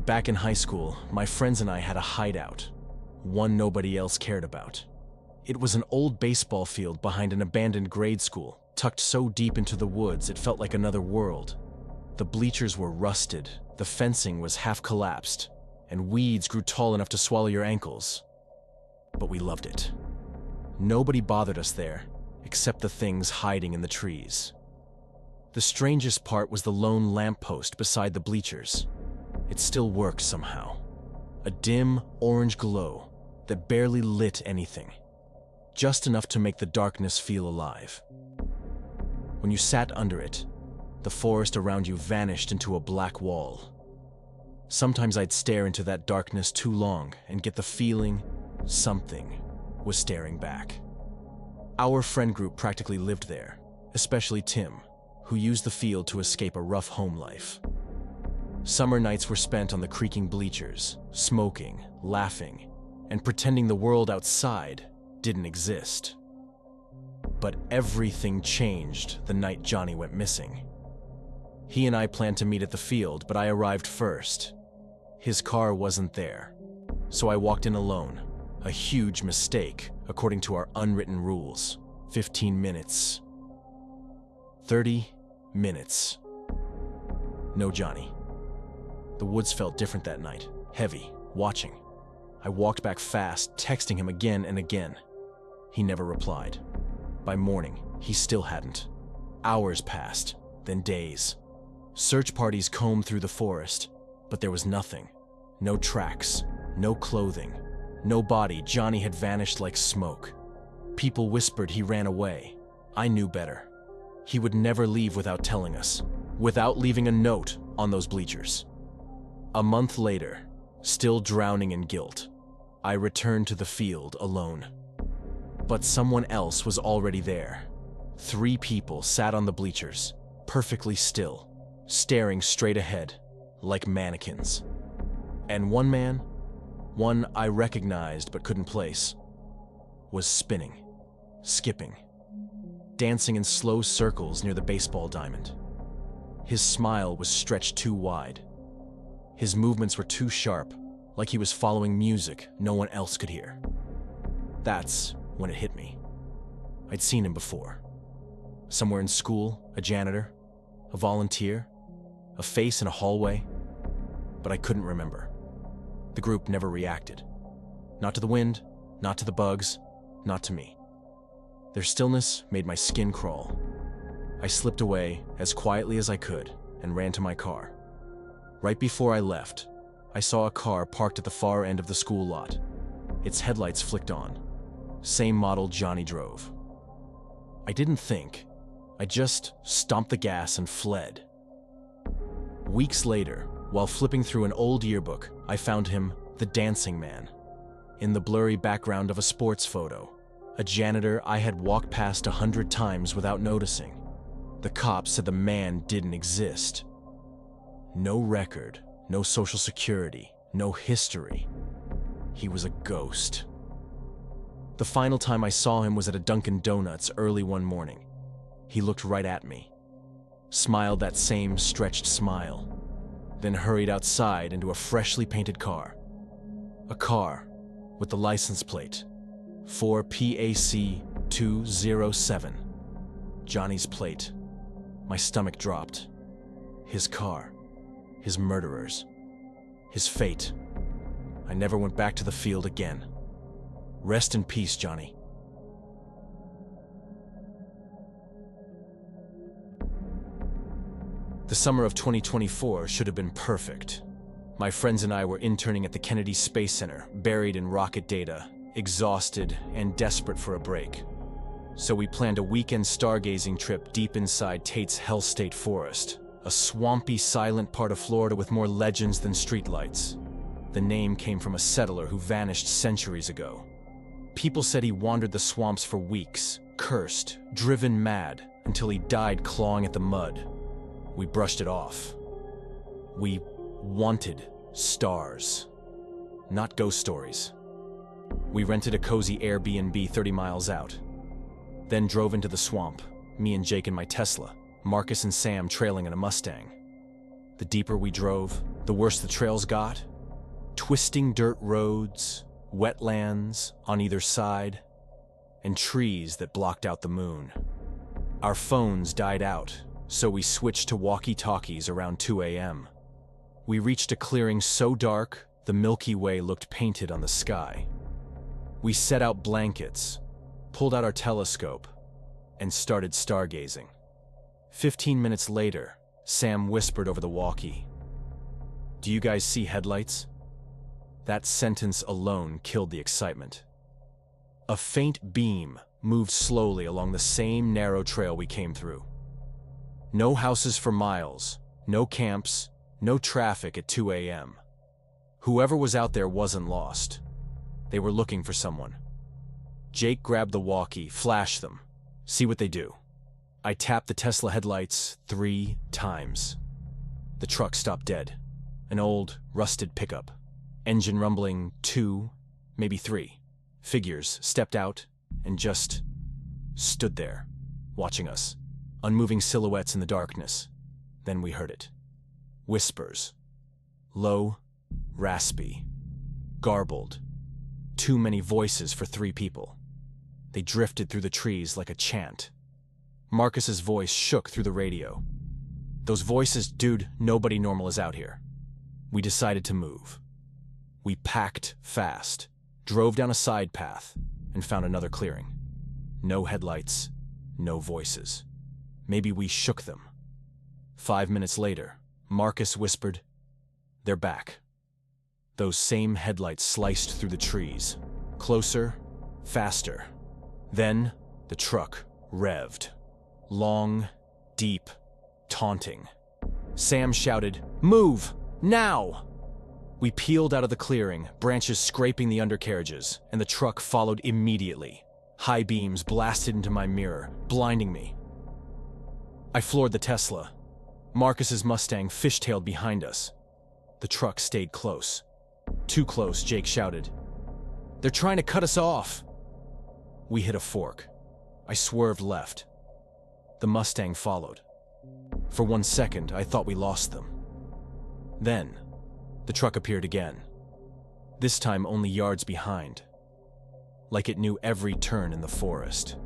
Back in high school, my friends and I had a hideout, one nobody else cared about. It was an old baseball field behind an abandoned grade school, tucked so deep into the woods it felt like another world. The bleachers were rusted, the fencing was half collapsed, and weeds grew tall enough to swallow your ankles. But we loved it. Nobody bothered us there, except the things hiding in the trees. The strangest part was the lone lamppost beside the bleachers. It still worked somehow. A dim, orange glow that barely lit anything, just enough to make the darkness feel alive. When you sat under it, the forest around you vanished into a black wall. Sometimes I'd stare into that darkness too long and get the feeling something was staring back. Our friend group practically lived there, especially Tim, who used the field to escape a rough home life. Summer nights were spent on the creaking bleachers, smoking, laughing, and pretending the world outside didn't exist. But everything changed the night Johnny went missing. He and I planned to meet at the field, but I arrived first. His car wasn't there, so I walked in alone. A huge mistake, according to our unwritten rules. 15 minutes. 30 minutes. No Johnny. The woods felt different that night, heavy, watching. I walked back fast, texting him again and again. He never replied. By morning, he still hadn't. Hours passed, then days. Search parties combed through the forest, but there was nothing. No tracks, no clothing, no body. Johnny had vanished like smoke. People whispered he ran away. I knew better. He would never leave without telling us, without leaving a note on those bleachers. A month later, still drowning in guilt, I returned to the field alone. But someone else was already there. 3 people sat on the bleachers, perfectly still, staring straight ahead, like mannequins. And one man, one I recognized but couldn't place, was spinning, skipping, dancing in slow circles near the baseball diamond. His smile was stretched too wide. His movements were too sharp, like he was following music no one else could hear. That's when it hit me. I'd seen him before. Somewhere in school, a janitor, a volunteer, a face in a hallway, but I couldn't remember. The group never reacted. Not to the wind, not to the bugs, not to me. Their stillness made my skin crawl. I slipped away as quietly as I could and ran to my car. Right before I left, I saw a car parked at the far end of the school lot. Its headlights flicked on. Same model Johnny drove. I didn't think. I just stomped the gas and fled. Weeks later, while flipping through an old yearbook, I found him, the dancing man, in the blurry background of a sports photo, a janitor I had walked past 100 times without noticing. The cops said the man didn't exist. No record, no social security, no history. He was a ghost. The final time I saw him was at a Dunkin' Donuts early one morning. He looked right at me, smiled that same stretched smile, then hurried outside into a freshly painted car. A car with the license plate 4PAC207. Johnny's plate. My stomach dropped. His car. His murderers. His fate. I never went back to the field again. Rest in peace, Johnny. The summer of 2024 should have been perfect. My friends and I were interning at the Kennedy Space Center, buried in rocket data, exhausted and desperate for a break. So we planned a weekend stargazing trip deep inside Tate's Hell State Forest, a swampy, silent part of Florida with more legends than streetlights. The name came from a settler who vanished centuries ago. People said he wandered the swamps for weeks, cursed, driven mad, until he died clawing at the mud. We brushed it off. We wanted stars, not ghost stories. We rented a cozy Airbnb 30 miles out, then drove into the swamp, me and Jake in my Tesla, Marcus and Sam trailing in a Mustang. The deeper we drove, The worse the trails got, twisting dirt roads, wetlands on either side, and trees that blocked out the moon. Our phones died out, so we switched to walkie-talkies around 2 a.m. We reached a clearing so dark, the Milky Way looked painted on the sky. We set out blankets, pulled out our telescope, and started stargazing. 15 minutes later, Sam whispered over the walkie, "Do you guys see headlights?" That sentence alone killed the excitement. A faint beam moved slowly along the same narrow trail we came through. No houses for miles, no camps, no traffic at 2 a.m. Whoever was out there wasn't lost. They were looking for someone. Jake grabbed the walkie, flashed them. See what they do. I tapped the Tesla headlights 3 times. The truck stopped dead. An old, rusted pickup. Engine rumbling 2, maybe 3. Figures stepped out and just stood there, watching us. Unmoving silhouettes in the darkness. Then we heard it. Whispers. Low, raspy, garbled. Too many voices for 3 people. They drifted through the trees like a chant. Marcus's voice shook through the radio. "Those voices, dude, nobody normal is out here." We decided to move. We packed fast, drove down a side path, and found another clearing. No headlights, no voices. Maybe we shook them. 5 minutes later, Marcus whispered, "They're back." Those same headlights sliced through the trees. Closer, faster. Then, the truck revved. Long, deep, taunting. Sam shouted, "Move! Now!" We peeled out of the clearing, branches scraping the undercarriages, and the truck followed immediately. High beams blasted into my mirror, blinding me. I floored the Tesla. Marcus's Mustang fishtailed behind us. The truck stayed close. Too close, Jake shouted. "They're trying to cut us off!" We hit a fork. I swerved left. The Mustang followed. For 1 second, I thought we lost them. Then, the truck appeared again. This time only yards behind. Like it knew every turn in the forest.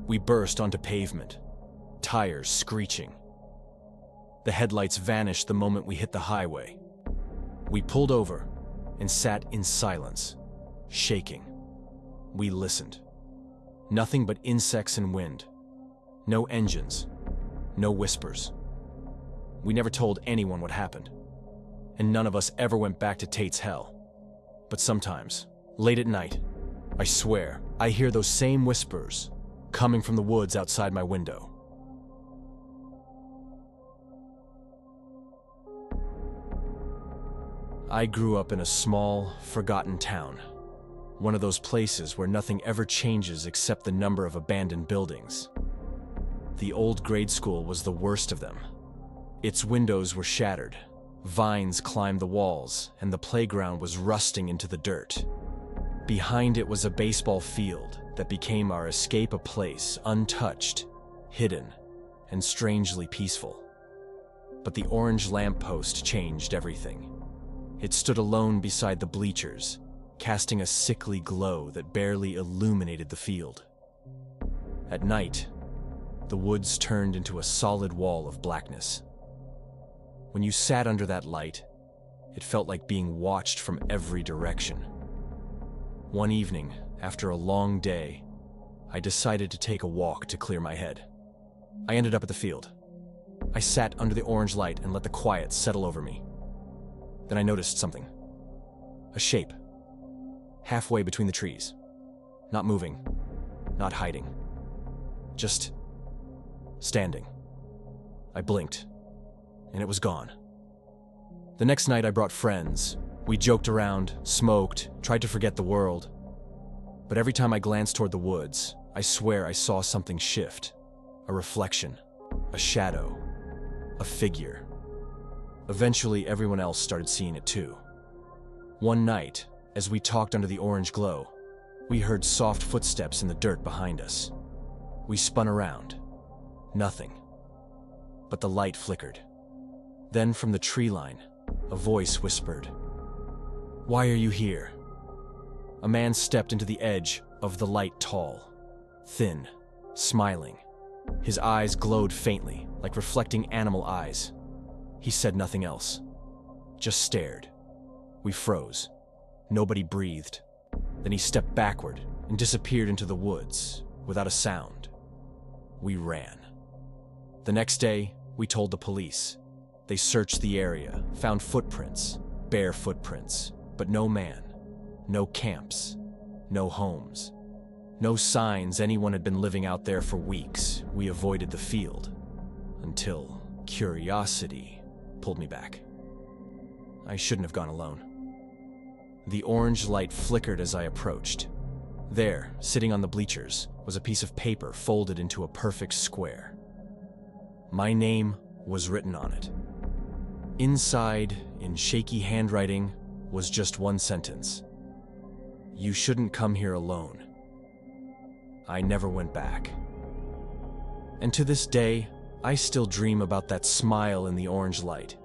We burst onto pavement, tires screeching. The headlights vanished the moment we hit the highway. We pulled over and sat in silence, shaking. We listened. Nothing but insects and wind. No engines. No whispers. We never told anyone what happened. And none of us ever went back to Tate's hell. But sometimes, late at night, I swear, I hear those same whispers coming from the woods outside my window. I grew up in a small, forgotten town. One of those places where nothing ever changes except the number of abandoned buildings. The old grade school was the worst of them. Its windows were shattered, vines climbed the walls, and the playground was rusting into the dirt. Behind it was a baseball field that became our escape, a place untouched, hidden, and strangely peaceful. But the orange lamppost changed everything. It stood alone beside the bleachers, casting a sickly glow that barely illuminated the field. At night, the woods turned into a solid wall of blackness. When you sat under that light, it felt like being watched from every direction. One evening, after a long day, I decided to take a walk to clear my head. I ended up at the field. I sat under the orange light and let the quiet settle over me. Then I noticed something. A shape. Halfway between the trees. Not moving. Not hiding. Just standing. I blinked, and it was gone. The next night I brought friends. We joked around, smoked, tried to forget the world. But every time I glanced toward the woods, I swear I saw something shift. A reflection. A shadow. A figure. Eventually, everyone else started seeing it too. One night, as we talked under the orange glow, we heard soft footsteps in the dirt behind us. We spun around. Nothing. But the light flickered. Then from the tree line, a voice whispered, "Why are you here?" A man stepped into the edge of the light, tall, thin, smiling. His eyes glowed faintly, like reflecting animal eyes. He said nothing else, just stared. We froze. Nobody breathed. Then he stepped backward and disappeared into the woods without a sound. We ran. The next day, we told the police. They searched the area, found footprints, bare footprints, but no man, no camps, no homes, no signs anyone had been living out there for weeks. We avoided the field until curiosity pulled me back. I shouldn't have gone alone. The orange light flickered as I approached. There, sitting on the bleachers, was a piece of paper folded into a perfect square. My name was written on it. Inside, in shaky handwriting, was just one sentence. "You shouldn't come here alone." I never went back. And to this day, I still dream about that smile in the orange light.